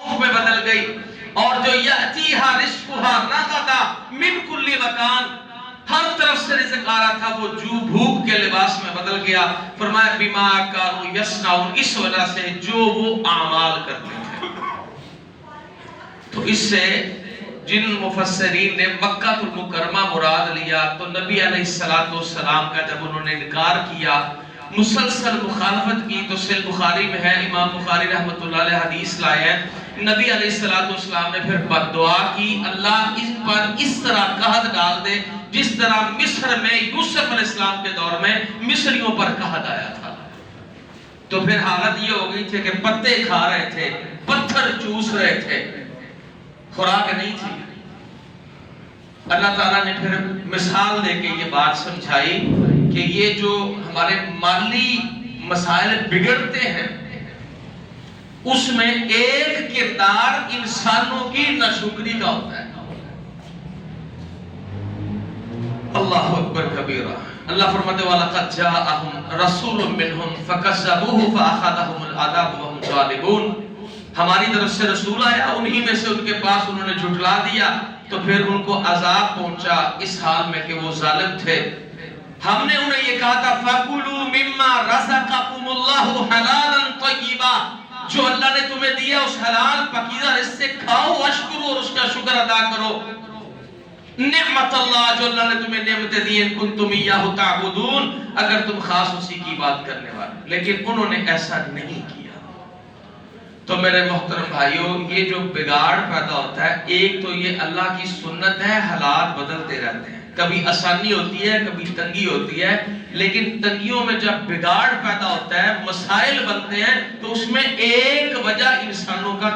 میں بدل گئی، اور جو یأتیہا رزقہا رغدا من کل مکان، ہر طرف سے رزق آ رہا تھا، وہ جو بھوک کے لباس میں بدل گیا۔ فرمایا بما کانوا یصنعون، اس وجہ سے جو وہ اعمال کرتے تھے۔ تو اس سے جن مفسرین نے مکہ المکرمہ مراد لیا تو نبی علیہ السلام کا جب انہوں نے انکار کیا، مسلسل مخالفت کی، تو صحیح بخاری میں ہے، امام بخاری رحمۃ اللہ علیہ حدیث لائے ہیں، نبی علیہ السلام نے پھر بد دعا کی، اللہ اس پر اس طرح قحط ڈال دے جس طرح مصر میں یوسف علیہ السلام کے دور میں مصریوں پر قحط آیا تھا۔ تو پھر حالت یہ ہو گئی تھی کہ پتے کھا رہے تھے، پتھر چوس رہے تھے، خوراک نہیں تھی۔ اللہ تعالیٰ نے پھر مثال دے کے یہ بات سمجھائی کہ یہ جو ہمارے مالی مسائل بگڑتے ہیں، اس میں ایک کردار انسانوں کی ناشکری کا ہوتا ہے۔ اللہ اکبر کبیرہ۔ اللہ فرماتے وَلَقَدْ جَاءَهُمْ رَسُولٌ مِّنْهُمْ فَكَذَّبُوهُ فَأَخَذَهُمُ الْعَذَابُ وَهُمْ ظَالِمُونَ، ہماری طرف سے رسول آیا، انہی میں سے ان کے پاس انہوں نے جھٹلا دیا، تو پھر ان کو عذاب پہنچا اس حال میں کہ وہ ظالم تھے۔ ہم نے انہیں یہ کہا تھا فَكُلُوا مِمَّا رَزَقَكُمُ اللَّهُ حَلَالًا طَيِّبًا، جو اللہ نے تمہیں دیا اس حلال پاکیزہ رزق سے کھاؤ، واشکروا، اور اس کا شکر ادا کرو۔ نعمت اللہ، جو اللہ نے تمہیں نعمتیں دی ان کنتم ایاہ تعبدون، اگر تم خاص اسی کی بات کرنے والے، لیکن انہوں نے ایسا نہیں کیا۔ تو میرے محترم بھائیوں، یہ جو بگاڑ پیدا ہوتا ہے، ایک تو یہ اللہ کی سنت ہے، حالات بدلتے رہتے ہیں، کبھی آسانی ہوتی ہے، کبھی تنگی ہوتی ہے، لیکن تنگیوں میں جب بگاڑ پیدا ہوتا ہے، مسائل بنتے ہیں، تو اس میں ایک وجہ انسانوں کا